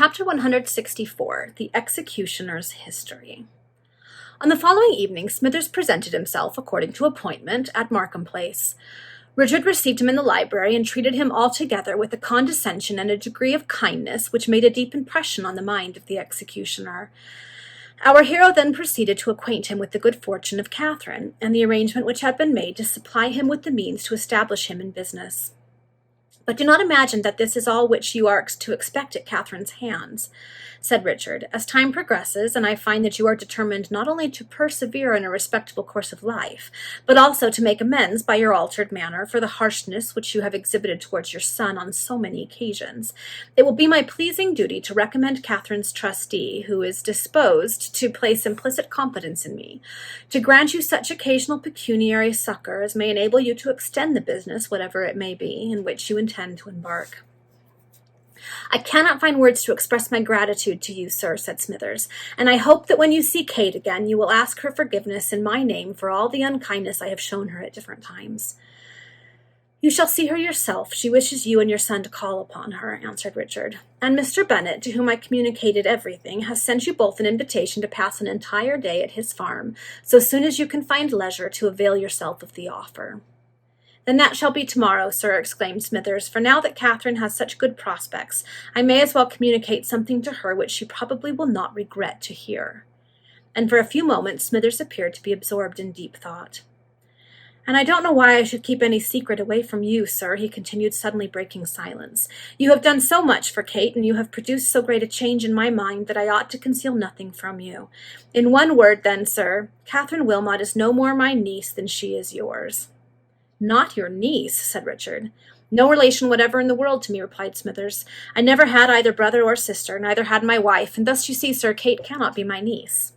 Chapter 164, The Executioner's History. On the following evening, Smithers presented himself, according to appointment, at Markham Place. Richard received him in the library and treated him altogether with a condescension and a degree of kindness which made a deep impression on the mind of the executioner. Our hero then proceeded to acquaint him with the good fortune of Catherine, and the arrangement which had been made to supply him with the means to establish him in business. "But do not imagine that this is all which you are to expect at Catherine's hands," said Richard. "As time progresses, and I find that you are determined not only to persevere in a respectable course of life, but also to make amends by your altered manner for the harshness which you have exhibited towards your son on so many occasions, it will be my pleasing duty to recommend Catherine's trustee, who is disposed to place implicit confidence in me, to grant you such occasional pecuniary succor as may enable you to extend the business, whatever it may be, in which you intend to embark." "I cannot find words to express my gratitude to you, sir," said Smithers, "and I hope that when you see Kate again, you will ask her forgiveness in my name for all the unkindness I have shown her at different times." "You shall see her yourself. She wishes you and your son to call upon her," answered Richard. "And Mr. Bennet, to whom I communicated everything, has sent you both an invitation to pass an entire day at his farm, so soon as you can find leisure to avail yourself of the offer." "Then that shall be tomorrow, sir," exclaimed Smithers, "for now that Catherine has such good prospects, I may as well communicate something to her which she probably will not regret to hear." And for a few moments Smithers appeared to be absorbed in deep thought. "And I don't know why I should keep any secret away from you, sir," he continued, suddenly breaking silence. "You have done so much for Kate, and you have produced so great a change in my mind, that I ought to conceal nothing from you. In one word, then, sir, Catherine Wilmot is no more my niece than she is yours." "Not your niece," said Richard. "No relation whatever in the world to me," replied Smithers. "I never had either brother or sister, neither had my wife, and thus you see, sir, Kate cannot be my niece."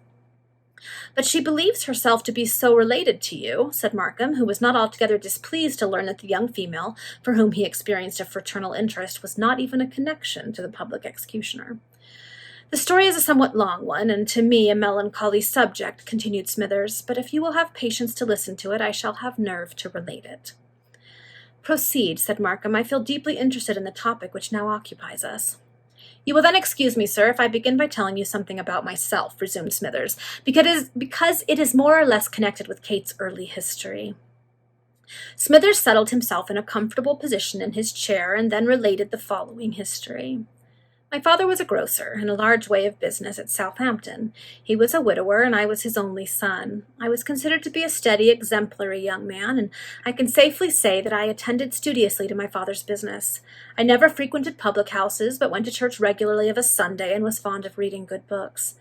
"But she believes herself to be so related to you," said Markham, who was not altogether displeased to learn that the young female, for whom he experienced a fraternal interest, was not even a connection to the public executioner. "The story is a somewhat long one, and to me a melancholy subject," continued Smithers, "but if you will have patience to listen to it, I shall have nerve to relate it." "Proceed," said Markham. "I feel deeply interested in the topic which now occupies us." "You will then excuse me, sir, if I begin by telling you something about myself," resumed Smithers, because it is more or less connected with Kate's early history." Smithers settled himself in a comfortable position in his chair, and then related the following history. "My father was a grocer in a large way of business at Southampton. He was a widower, and I was his only son. I was considered to be a steady, exemplary young man, and I can safely say that I attended studiously to my father's business. I never frequented public houses, but went to church regularly of a Sunday, and was fond of reading good books.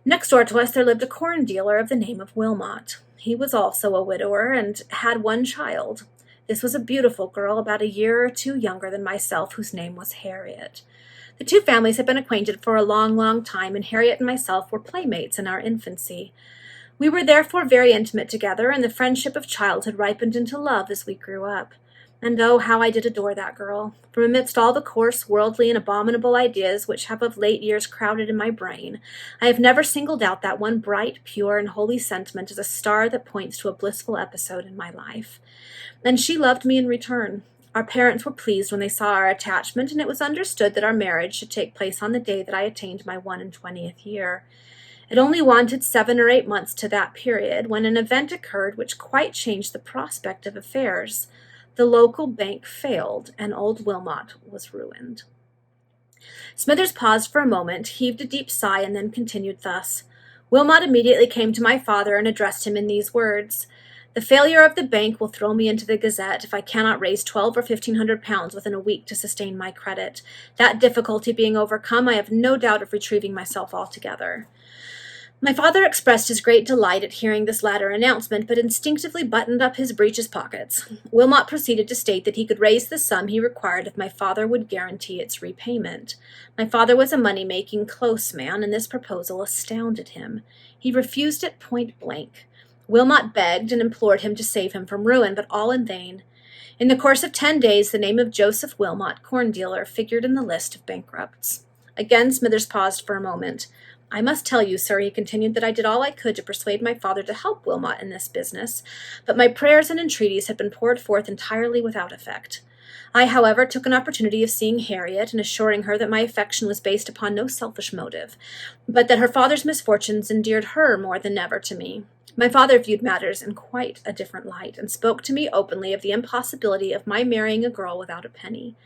Next door to us there lived a corn dealer of the name of Wilmot. He was also a widower, and had one child. This was a beautiful girl, about a year or two younger than myself, whose name was Harriet. The two families had been acquainted for a long, long time, and Harriet and myself were playmates in our infancy. We were therefore very intimate together, and the friendship of childhood ripened into love as we grew up. And oh, how I did adore that girl! From amidst all the coarse, worldly, and abominable ideas which have of late years crowded in my brain, I have never singled out that one bright, pure, and holy sentiment as a star that points to a blissful episode in my life. And she loved me in return. Our parents were pleased when they saw our attachment, and it was understood that our marriage should take place on the day that I attained my 21st year. It only wanted 7 or 8 months to that period, when an event occurred which quite changed the prospect of affairs. The local bank failed, and old Wilmot was ruined." Smithers paused for a moment, heaved a deep sigh, and then continued thus. "Wilmot immediately came to my father and addressed him in these words: 'The failure of the bank will throw me into the Gazette if I cannot raise 12 or 1500 pounds within a week to sustain my credit. That difficulty being overcome, I have no doubt of retrieving myself altogether.' My father expressed his great delight at hearing this latter announcement, but instinctively buttoned up his breeches pockets. Wilmot proceeded to state that he could raise the sum he required if my father would guarantee its repayment. My father was a money-making, close man, and this proposal astounded him. He refused it point blank. Wilmot begged and implored him to save him from ruin, but all in vain. In the course of 10 days, the name of Joseph Wilmot, corn dealer, figured in the list of bankrupts." Again Smithers paused for a moment. "I must tell you, sir," he continued, "that I did all I could to persuade my father to help Wilmot in this business, but my prayers and entreaties had been poured forth entirely without effect. I, however, took an opportunity of seeing Harriet and assuring her that my affection was based upon no selfish motive, but that her father's misfortunes endeared her more than ever to me. My father viewed matters in quite a different light, and spoke to me openly of the impossibility of my marrying a girl without a penny.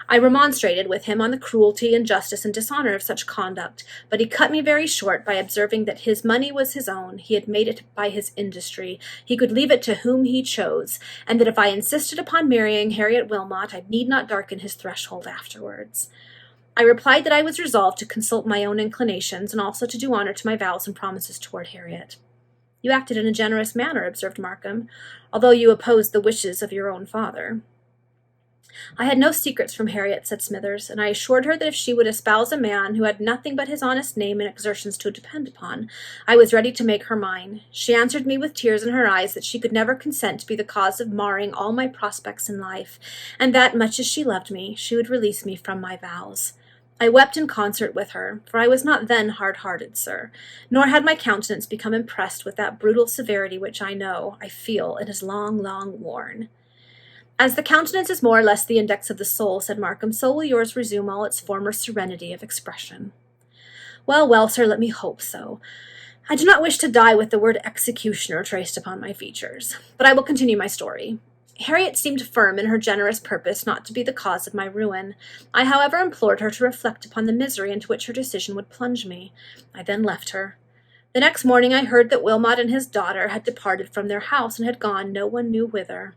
I remonstrated with him on the cruelty, injustice, and dishonor of such conduct, but he cut me very short by observing that his money was his own, he had made it by his industry, he could leave it to whom he chose, and that if I insisted upon marrying Harriet Wilmot, I need not darken his threshold afterwards. I replied that I was resolved to consult my own inclinations, and also to do honor to my vows and promises toward Harriet. You acted in a generous manner, observed Markham, although you opposed the wishes of your own father. I had no secrets from Harriet, said Smithers, and I assured her that if she would espouse a man who had nothing but his honest name and exertions to depend upon, I was ready to make her mine. She answered me with tears in her eyes that she could never consent to be the cause of marring all my prospects in life, and that, much as she loved me, she would release me from my vows. I wept in concert with her, for I was not then hard-hearted, sir, nor had my countenance become impressed with that brutal severity which I feel, it has long, long worn. As the countenance is more or less the index of the soul, said Markham, so will yours resume all its former serenity of expression. Well, well, sir, let me hope so. I do not wish to die with the word executioner traced upon my features, but I will continue my story. Harriet seemed firm in her generous purpose not to be the cause of my ruin. I, however, implored her to reflect upon the misery into which her decision would plunge me. I then left her. The next morning I heard that Wilmot and his daughter had departed from their house and had gone no one knew whither.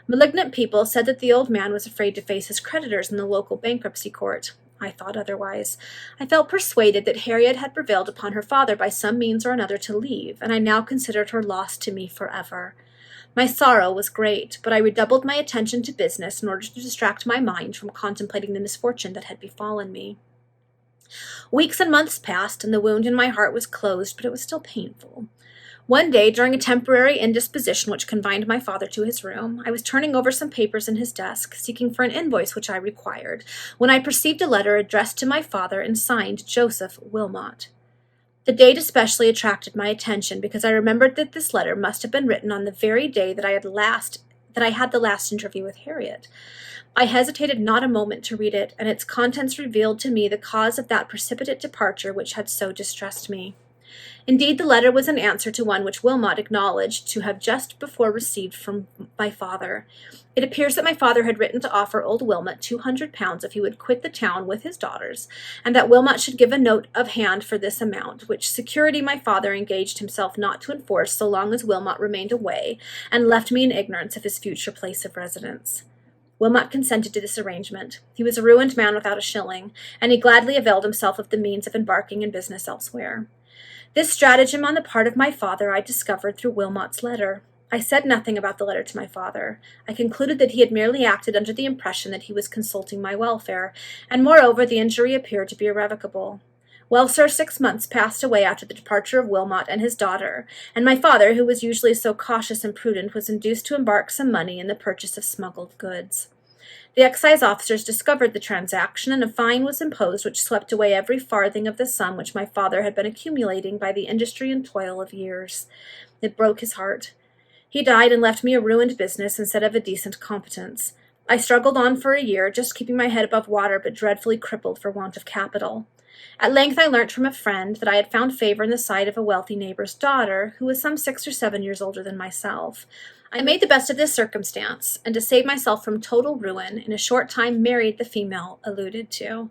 Malignant people said that the old man was afraid to face his creditors in the local bankruptcy court. I thought otherwise. I felt persuaded that Harriet had prevailed upon her father by some means or another to leave, and I now considered her lost to me forever. My sorrow was great, but I redoubled my attention to business in order to distract my mind from contemplating the misfortune that had befallen me. Weeks and months passed, and the wound in my heart was closed, but it was still painful. One day, during a temporary indisposition which confined my father to his room, I was turning over some papers in his desk, seeking for an invoice which I required, when I perceived a letter addressed to my father and signed Joseph Wilmot. The date especially attracted my attention, because I remembered that this letter must have been written on the very day that I had the last interview with Harriet. I hesitated not a moment to read it, and its contents revealed to me the cause of that precipitate departure which had so distressed me. Indeed, the letter was an answer to one which Wilmot acknowledged to have just before received from my father. It appears that my father had written to offer old Wilmot £200 if he would quit the town with his daughters, and that Wilmot should give a note of hand for this amount, which security my father engaged himself not to enforce so long as Wilmot remained away, and left me in ignorance of his future place of residence. Wilmot consented to this arrangement. He was a ruined man without a shilling, and he gladly availed himself of the means of embarking in business elsewhere. This stratagem on the part of my father I discovered through Wilmot's letter. I said nothing about the letter to my father. I concluded that he had merely acted under the impression that he was consulting my welfare, and moreover the injury appeared to be irrevocable. Well, sir, 6 months passed away after the departure of Wilmot and his daughter, and my father, who was usually so cautious and prudent, was induced to embark some money in the purchase of smuggled goods. The excise officers discovered the transaction, and a fine was imposed which swept away every farthing of the sum which my father had been accumulating by the industry and toil of years. It broke his heart. He died and left me a ruined business instead of a decent competence. I struggled on for a year, just keeping my head above water, but dreadfully crippled for want of capital. At length I learnt from a friend that I had found favor in the sight of a wealthy neighbor's daughter, who was some 6 or 7 years older than myself. I made the best of this circumstance, and to save myself from total ruin, in a short time married the female alluded to.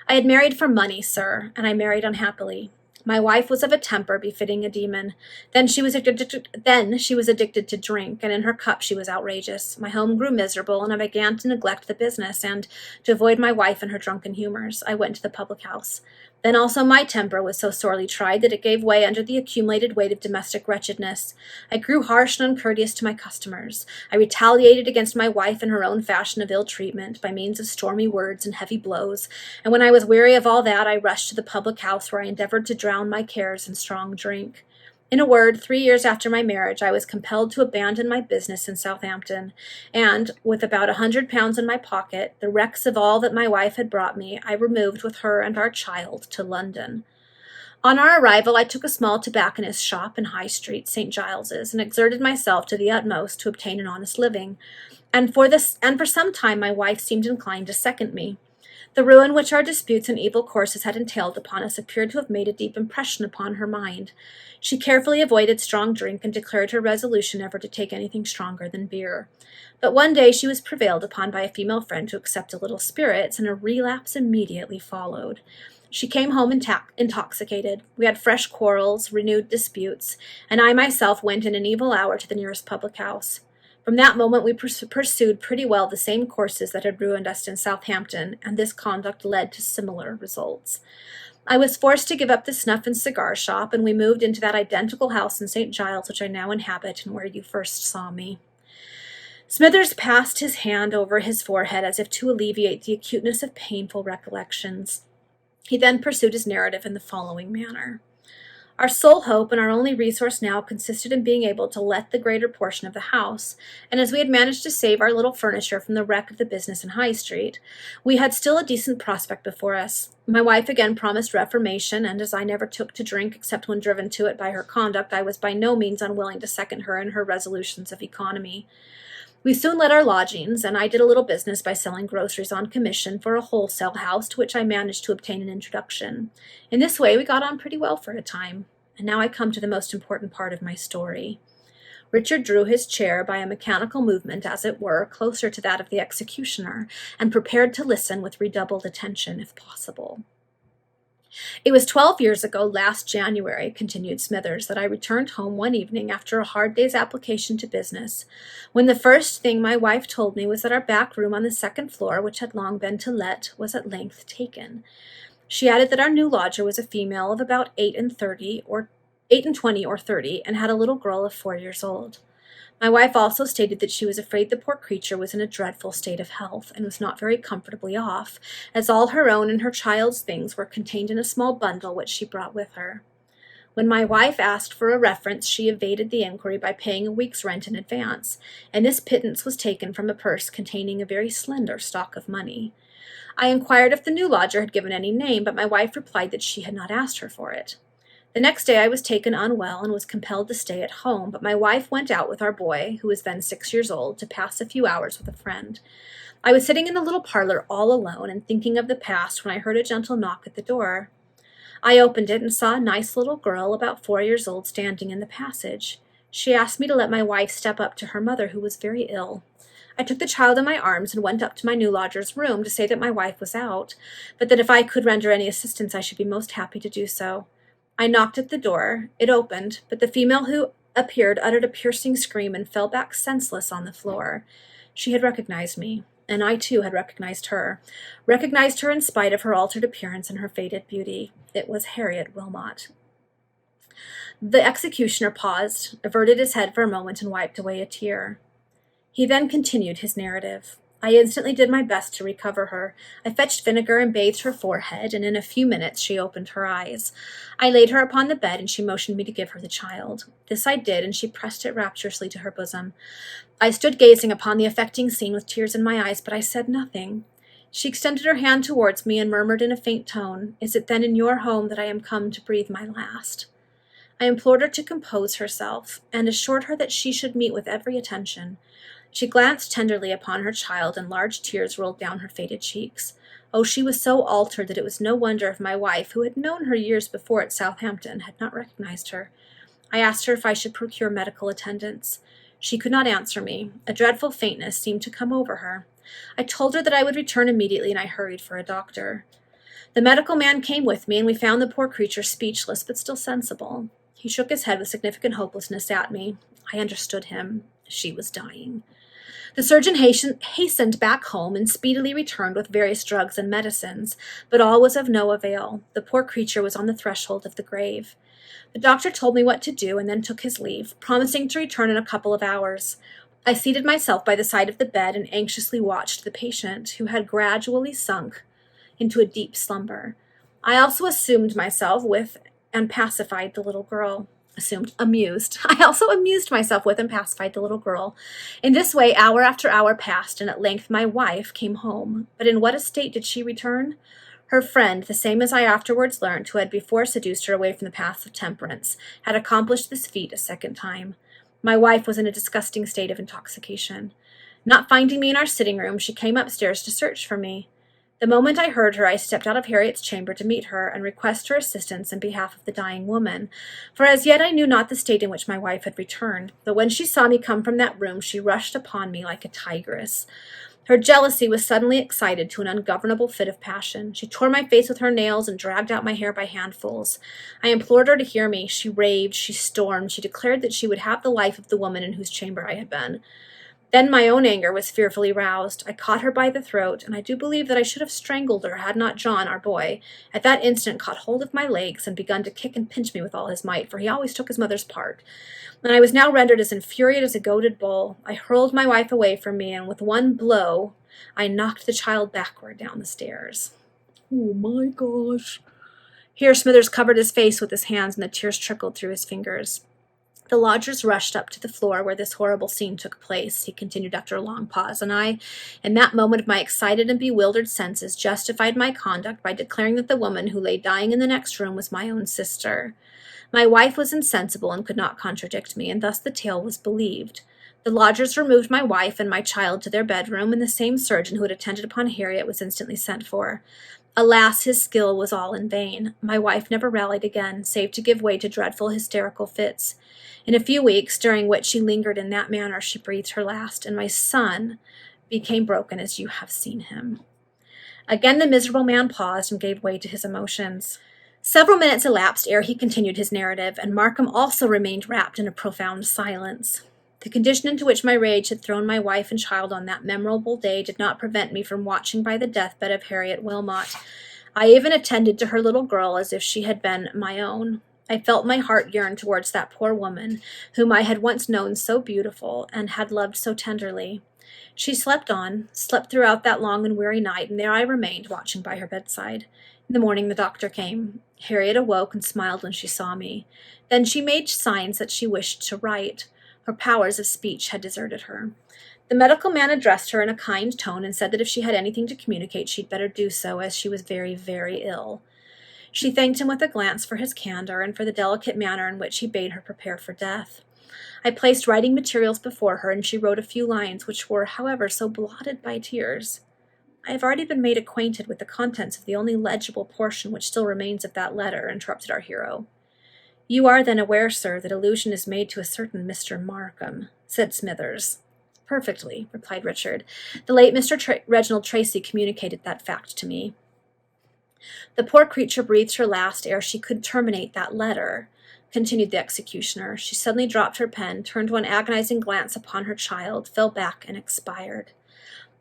I had married for money, sir, and I married unhappily. My wife was of a temper befitting a demon. Then she was addicted to drink, and in her cup she was outrageous. My home grew miserable, and I began to neglect the business, and, to avoid my wife and her drunken humors, I went to the public house. Then also my temper was so sorely tried that it gave way under the accumulated weight of domestic wretchedness. I grew harsh and uncourteous to my customers. I retaliated against my wife in her own fashion of ill treatment, by means of stormy words and heavy blows, and when I was weary of all that, I rushed to the public house, where I endeavored to drown my cares in strong drink. In a word, 3 years after my marriage, I was compelled to abandon my business in Southampton, and, with about £100 in my pocket, the wrecks of all that my wife had brought me, I removed with her and our child to London. On our arrival, I took a small tobacconist's shop in High Street, St. Giles's, and exerted myself to the utmost to obtain an honest living. And for some time my wife seemed inclined to second me. The ruin which our disputes and evil courses had entailed upon us appeared to have made a deep impression upon her mind. She carefully avoided strong drink and declared her resolution never to take anything stronger than beer. But one day she was prevailed upon by a female friend to accept a little spirits, and a relapse immediately followed. She came home intoxicated. We had fresh quarrels, renewed disputes, and I myself went in an evil hour to the nearest public house. From that moment we pursued pretty well the same courses that had ruined us in Southampton, and this conduct led to similar results. I was forced to give up the snuff and cigar shop, and we moved into that identical house in St. Giles which I now inhabit and where you first saw me. Smithers passed his hand over his forehead as if to alleviate the acuteness of painful recollections. He then pursued his narrative in the following manner. Our sole hope and our only resource now consisted in being able to let the greater portion of the house, and as we had managed to save our little furniture from the wreck of the business in High Street, we had still a decent prospect before us. My wife again promised reformation, and as I never took to drink except when driven to it by her conduct, I was by no means unwilling to second her in her resolutions of economy. We soon let our lodgings, and I did a little business by selling groceries on commission for a wholesale house to which I managed to obtain an introduction. In this way we got on pretty well for a time. And now I come to the most important part of my story. Richard drew his chair by a mechanical movement, as it were, closer to that of the executioner, and prepared to listen with redoubled attention, if possible. It was 12 years ago, last January, continued Smithers, that I returned home one evening after a hard day's application to business, when the first thing my wife told me was that our back room on the second floor, which had long been to let, was at length taken. She added that our new lodger was a female of about 28 or 30, and had a little girl of 4 years old. My wife also stated that she was afraid the poor creature was in a dreadful state of health, and was not very comfortably off, as all her own and her child's things were contained in a small bundle which she brought with her. When my wife asked for a reference, she evaded the inquiry by paying a week's rent in advance, and this pittance was taken from a purse containing a very slender stock of money. I inquired if the new lodger had given any name, but my wife replied that she had not asked her for it. The next day I was taken unwell and was compelled to stay at home, but my wife went out with our boy, who was then 6 years old, to pass a few hours with a friend. I was sitting in the little parlor all alone and thinking of the past when I heard a gentle knock at the door. I opened it and saw a nice little girl about 4 years old standing in the passage. She asked me to let my wife step up to her mother, who was very ill. I took the child in my arms and went up to my new lodger's room to say that my wife was out, but that if I could render any assistance I should be most happy to do so. I knocked at the door. It opened, but the female who appeared uttered a piercing scream and fell back senseless on the floor. She had recognized me, and I too had recognized her in spite of her altered appearance and her faded beauty. It was Harriet Wilmot. The executioner paused, averted his head for a moment, and wiped away a tear. He then continued his narrative. I instantly did my best to recover her. I fetched vinegar and bathed her forehead, and in a few minutes she opened her eyes. I laid her upon the bed, and she motioned me to give her the child. This I did, and she pressed it rapturously to her bosom. I stood gazing upon the affecting scene with tears in my eyes, but I said nothing. She extended her hand towards me and murmured in a faint tone, "Is it then in your home that I am come to breathe my last?" I implored her to compose herself, and assured her that she should meet with every attention. She glanced tenderly upon her child, and large tears rolled down her faded cheeks. Oh, she was so altered that it was no wonder if my wife, who had known her years before at Southampton, had not recognized her. I asked her if I should procure medical attendance. She could not answer me. A dreadful faintness seemed to come over her. I told her that I would return immediately, and I hurried for a doctor. The medical man came with me, and we found the poor creature speechless but still sensible. He shook his head with significant hopelessness at me. I understood him. She was dying. The surgeon hastened back home and speedily returned with various drugs and medicines, but all was of no avail. The poor creature was on the threshold of the grave. The doctor told me what to do and then took his leave, promising to return in a couple of hours. I seated myself by the side of the bed and anxiously watched the patient, who had gradually sunk into a deep slumber. I also amused myself with and pacified the little girl. I also amused myself with and pacified the little girl. In this way, hour after hour passed, and at length my wife came home. But in what a state did she return? Her friend, the same as I afterwards learned, who had before seduced her away from the paths of temperance, had accomplished this feat a second time. My wife was in a disgusting state of intoxication. Not finding me in our sitting room, she came upstairs to search for me. The moment I heard her, I stepped out of Harriet's chamber to meet her and request her assistance in behalf of the dying woman, for as yet I knew not the state in which my wife had returned. But when she saw me come from that room, she rushed upon me like a tigress. Her jealousy was suddenly excited to an ungovernable fit of passion. She tore my face with her nails and dragged out my hair by handfuls. I implored her to hear me. She raved, she stormed, she declared that she would have the life of the woman in whose chamber I had been. Then my own anger was fearfully roused. I caught her by the throat, and I do believe that I should have strangled her had not John, our boy, at that instant caught hold of my legs and begun to kick and pinch me with all his might, for he always took his mother's part. And I was now rendered as infuriate as a goaded bull. I hurled my wife away from me, and with one blow, I knocked the child backward down the stairs. Oh my gosh. Here Smithers covered his face with his hands, and the tears trickled through his fingers. The lodgers rushed up to the floor where this horrible scene took place, he continued after a long pause, and I, in that moment of my excited and bewildered senses, justified my conduct by declaring that the woman who lay dying in the next room was my own sister. My wife was insensible and could not contradict me, and thus the tale was believed. The lodgers removed my wife and my child to their bedroom, and the same surgeon who had attended upon Harriet was instantly sent for. Alas, his skill was all in vain. My wife never rallied again, save to give way to dreadful hysterical fits. In a few weeks, during which she lingered in that manner, she breathed her last, and my son became broken as you have seen him. Again the miserable man paused and gave way to his emotions. Several minutes elapsed ere he continued his narrative, and Markham also remained wrapped in a profound silence. The condition into which my rage had thrown my wife and child on that memorable day did not prevent me from watching by the deathbed of Harriet Wilmot. I even attended to her little girl as if she had been my own. I felt my heart yearn towards that poor woman, whom I had once known so beautiful and had loved so tenderly. She slept on, slept throughout that long and weary night, and there I remained, watching by her bedside. In the morning the doctor came. Harriet awoke and smiled when she saw me. Then she made signs that she wished to write. Her powers of speech had deserted her. The medical man addressed her in a kind tone and said that if she had anything to communicate, she'd better do so, as she was very, very ill. She thanked him with a glance for his candor and for the delicate manner in which he bade her prepare for death. I placed writing materials before her, and she wrote a few lines, which were, however, so blotted by tears. I have already been made acquainted with the contents of the only legible portion which still remains of that letter, interrupted our hero. You are then aware, sir, that allusion is made to a certain Mr. Markham, said Smithers. Perfectly, replied Richard. The late Mr. Reginald Tracy communicated that fact to me. The poor creature breathed her last ere she could terminate that letter, continued the executioner. She suddenly dropped her pen, turned one agonizing glance upon her child, fell back, and expired.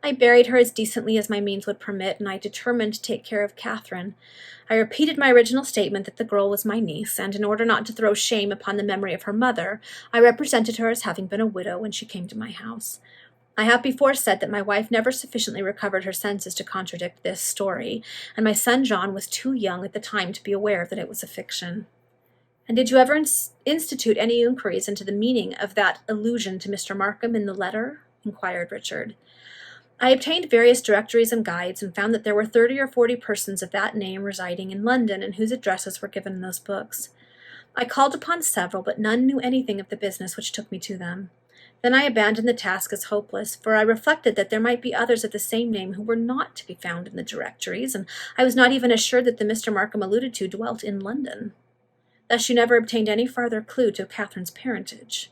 I buried her as decently as my means would permit, and I determined to take care of Catherine. I repeated my original statement that the girl was my niece, and in order not to throw shame upon the memory of her mother, I represented her as having been a widow when she came to my house. I have before said that my wife never sufficiently recovered her senses to contradict this story, and my son John was too young at the time to be aware that it was a fiction. And did you ever institute any inquiries into the meaning of that allusion to Mr. Markham in the letter? Inquired Richard. I obtained various directories and guides, and found that there were 30 or 40 persons of that name residing in London, and whose addresses were given in those books. I called upon several, but none knew anything of the business which took me to them. Then I abandoned the task as hopeless, for I reflected that there might be others of the same name who were not to be found in the directories, and I was not even assured that the Mr. Markham alluded to dwelt in London. Thus you never obtained any farther clue to Catherine's parentage.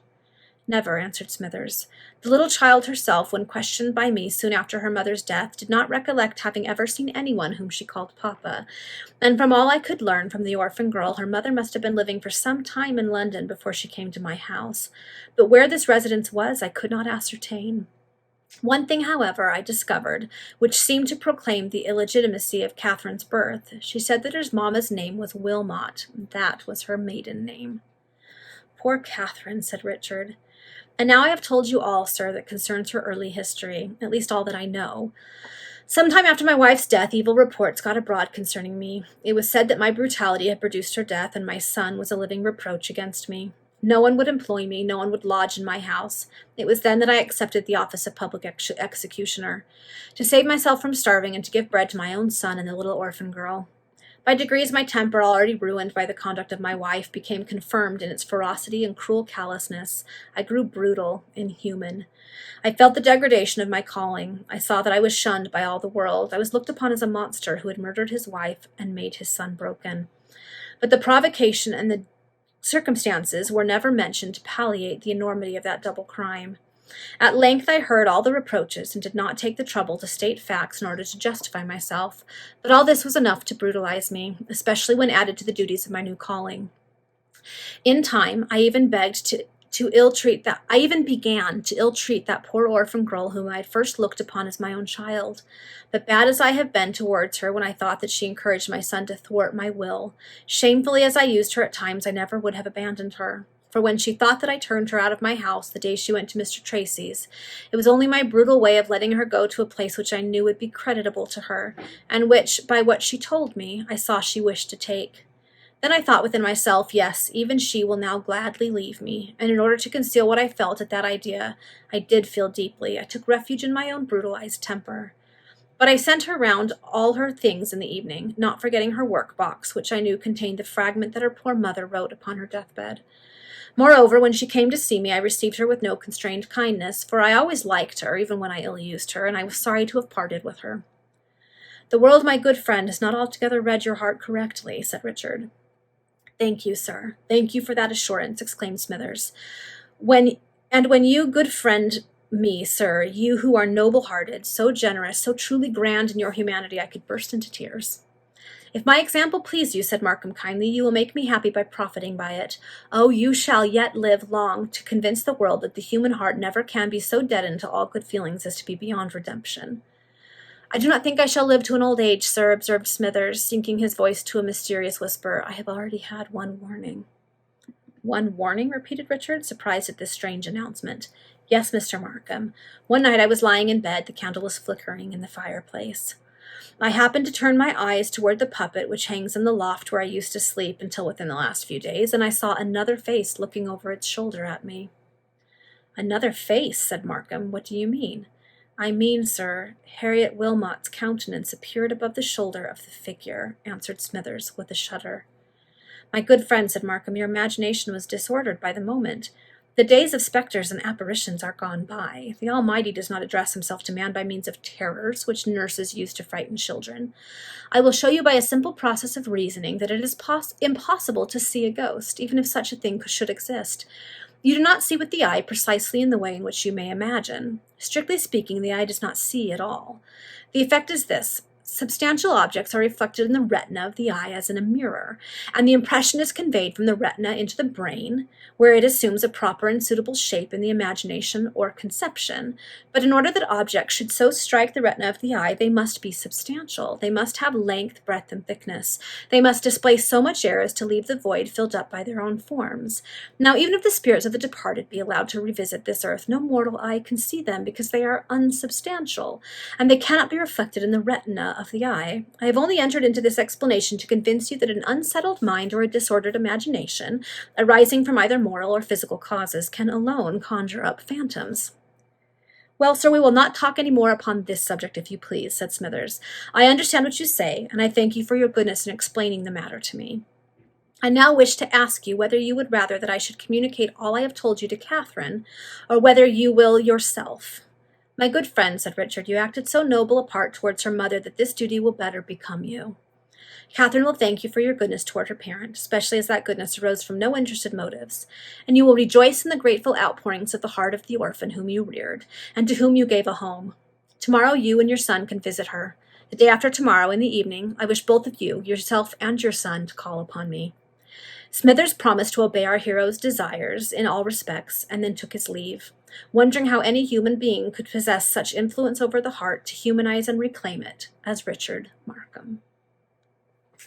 Never, answered Smithers. The little child herself, when questioned by me soon after her mother's death, did not recollect having ever seen anyone whom she called Papa, and from all I could learn from the orphan girl, her mother must have been living for some time in London before she came to my house, but where this residence was I could not ascertain. One thing, however, I discovered, which seemed to proclaim the illegitimacy of Catherine's birth. She said that her mamma's name was Wilmot. That was her maiden name. Poor Catherine, said Richard. And now I have told you all, sir, that concerns her early history, at least all that I know. Some time after my wife's death, evil reports got abroad concerning me. It was said that my brutality had produced her death, and my son was a living reproach against me. No one would employ me, no one would lodge in my house. It was then that I accepted the office of public executioner, to save myself from starving and to give bread to my own son and the little orphan girl. By degrees, my temper, already ruined by the conduct of my wife, became confirmed in its ferocity and cruel callousness. I grew brutal, inhuman. I felt the degradation of my calling. I saw that I was shunned by all the world. I was looked upon as a monster who had murdered his wife and made his son broken. But the provocation and the circumstances were never mentioned to palliate the enormity of that double crime. At length I heard all the reproaches and did not take the trouble to state facts in order to justify myself, but all this was enough to brutalize me, especially when added to the duties of my new calling. In time, I even began to ill-treat that poor orphan girl whom I had first looked upon as my own child. But bad as I have been towards her when I thought that she encouraged my son to thwart my will, shamefully as I used her at times, I never would have abandoned her. For when she thought that I turned her out of my house the day she went to Mr. Tracy's, it was only my brutal way of letting her go to a place which I knew would be creditable to her, and which, by what she told me, I saw she wished to take. Then I thought within myself, yes, even she will now gladly leave me, and in order to conceal what I felt at that idea, I did feel deeply, I took refuge in my own brutalized temper. But I sent her round all her things in the evening, not forgetting her work-box, which I knew contained the fragment that her poor mother wrote upon her deathbed. Moreover, when she came to see me, I received her with no constrained kindness, for I always liked her, even when I ill-used her, and I was sorry to have parted with her. "The world, my good friend, has not altogether read your heart correctly," said Richard. "Thank you, sir. Thank you for that assurance," exclaimed Smithers. When you, good friend me, sir, you who are noble-hearted, so generous, so truly grand in your humanity, I could burst into tears." "If my example please you," said Markham kindly, "you will make me happy by profiting by it. Oh, you shall yet live long to convince the world that the human heart never can be so deadened to all good feelings as to be beyond redemption." "I do not think I shall live to an old age, sir," observed Smithers, sinking his voice to a mysterious whisper. "I have already had one warning." "One warning?" repeated Richard, surprised at this strange announcement. "Yes, Mr. Markham. One night I was lying in bed, the candle was flickering in the fireplace. I happened to turn my eyes toward the puppet which hangs in the loft where I used to sleep until within the last few days, and I saw another face looking over its shoulder at me." "Another face?" said Markham. "What do you mean?" "I mean, sir, Harriet Wilmot's countenance appeared above the shoulder of the figure," answered Smithers, with a shudder. "My good friend," said Markham, "your imagination was disordered by the moment. The days of spectres and apparitions are gone by. The Almighty does not address himself to man by means of terrors, which nurses use to frighten children. I will show you by a simple process of reasoning that it is impossible to see a ghost, even if such a thing should exist. You do not see with the eye precisely in the way in which you may imagine. Strictly speaking, the eye does not see at all. The effect is this. Substantial objects are reflected in the retina of the eye as in a mirror, and the impression is conveyed from the retina into the brain, where it assumes a proper and suitable shape in the imagination or conception. But in order that objects should so strike the retina of the eye, they must be substantial. They must have length, breadth, and thickness. They must display so much air as to leave the void filled up by their own forms. Now, even if the spirits of the departed be allowed to revisit this earth, no mortal eye can see them, because they are unsubstantial, and they cannot be reflected in the retina of the eye. I have only entered into this explanation to convince you that an unsettled mind or a disordered imagination, arising from either moral or physical causes, can alone conjure up phantoms." "Well, sir, we will not talk any more upon this subject, if you please," said Smithers. "I understand what you say, and I thank you for your goodness in explaining the matter to me. I now wish to ask you whether you would rather that I should communicate all I have told you to Catherine, or whether you will yourself." "My good friend," said Richard, "you acted so noble a part towards her mother that this duty will better become you. Catherine will thank you for your goodness toward her parent, especially as that goodness arose from no interested motives, and you will rejoice in the grateful outpourings of the heart of the orphan whom you reared, and to whom you gave a home. Tomorrow you and your son can visit her. The day after tomorrow, in the evening, I wish both of you, yourself and your son, to call upon me." Smithers promised to obey our hero's desires in all respects, and then took his leave, wondering how any human being could possess such influence over the heart to humanize and reclaim it as Richard Markham.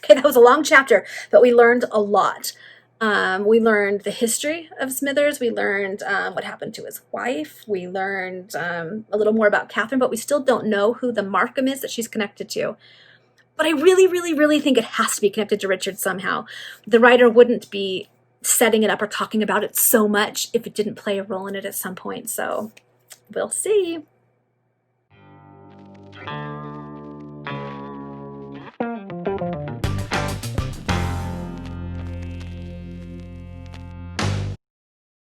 Okay, that was a long chapter, but we learned a lot. We learned the history of Smithers. We learned what happened to his wife. We learned a little more about Catherine, but we still don't know who the Markham is that she's connected to. But I really, really, really think it has to be connected to Richard somehow. The writer wouldn't be setting it up or talking about it so much if it didn't play a role in it at some point. So we'll see.